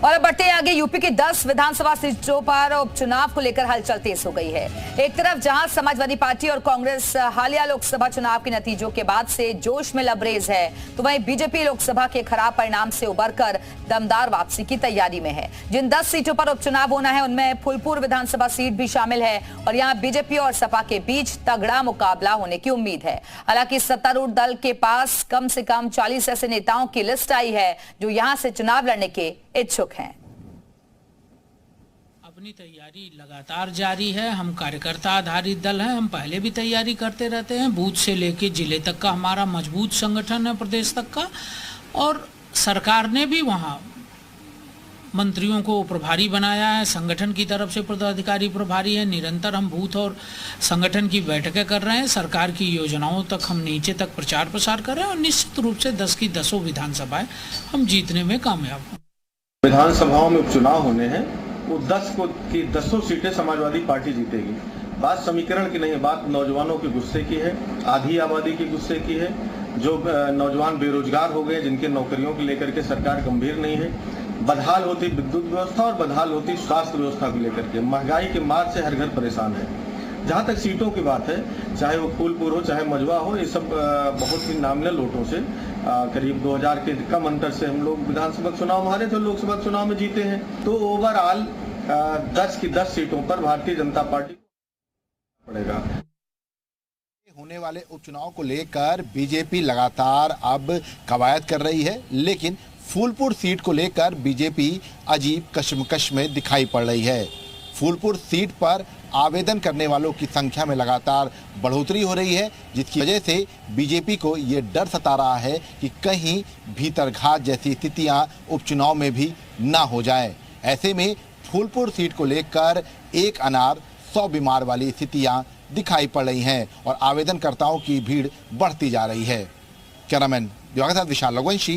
और अब बढ़ते आगे, यूपी की 10 विधानसभा सीटों पर उपचुनाव को लेकर हलचल तेज हो गई है। एक तरफ जहां समाजवादी पार्टी और कांग्रेस हालिया लोकसभा चुनाव के नतीजों के बाद से जोश में लबरेज है, तो वहीं बीजेपी लोकसभा के खराब परिणाम से उबरकर दमदार वापसी की तैयारी में है। जिन 10 सीटों पर उपचुनाव होना है उनमें फूलपुर विधानसभा सीट भी शामिल है और यहाँ बीजेपी और सपा के बीच तगड़ा मुकाबला होने की उम्मीद है। हालांकि सत्तारूढ़ दल के पास कम से कम 40 ऐसे नेताओं की लिस्ट आई है जो यहाँ से चुनाव लड़ने के इच्छुक हैं। अपनी तैयारी लगातार जारी है। हम कार्यकर्ता आधारित दल हैं, हम पहले भी तैयारी करते रहते हैं। बूथ से लेके जिले तक का हमारा मजबूत संगठन है, प्रदेश तक का। और सरकार ने भी वहाँ मंत्रियों को प्रभारी बनाया है, संगठन की तरफ से पदाधिकारी प्रभारी है। निरंतर हम बूथ और संगठन की बैठकें कर रहे हैं। सरकार की योजनाओं तक हम नीचे तक प्रचार प्रसार कर रहे हैं और निश्चित रूप से 10 की 10 विधानसभाएं हम जीतने में कामयाब हों। विधानसभाओं में उपचुनाव होने हैं, वो 10 की 10 सीटें समाजवादी पार्टी जीतेगी। बात समीकरण की नहीं है, बात नौजवानों के गुस्से की है, आधी आबादी के गुस्से की है। जो नौजवान बेरोजगार हो गए, जिनके नौकरियों को लेकर के सरकार गंभीर नहीं है। बदहाल होती विद्युत व्यवस्था और बदहाल होती स्वास्थ्य व्यवस्था को लेकर के, महंगाई के मार से हर घर परेशान है। जहाँ तक सीटों की बात है, चाहे वो फूलपुर हो चाहे मझवा हो, ये सब बहुत ही नामिनल वोटों से करीब 2000 के कम अंतर से हम लोग विधानसभा चुनाव हारे थे, लोकसभा चुनाव में जीते हैं। तो ओवरऑल 10 की 10 सीटों पर भारतीय जनता पार्टी पड़ेगा। होने वाले उपचुनाव को लेकर बीजेपी लगातार अब कवायद कर रही है, लेकिन फूलपुर सीट को लेकर बीजेपी अजीब कश्मकश में दिखाई पड़ रही है। फूलपुर सीट पर आवेदन करने वालों की संख्या में लगातार बढ़ोतरी हो रही है, जिसकी वजह से बीजेपी को ये डर सता रहा है कि कहीं भीतरघात जैसी स्थितियां उपचुनाव में भी ना हो जाए। ऐसे में फूलपुर सीट को लेकर एक अनार 100 बीमार वाली स्थितियां दिखाई पड़ रही हैं और आवेदनकर्ताओं की भीड़ बढ़ती जा रही है। कैमरामैन दिवाकर के साथ विशाल रघुवंशी।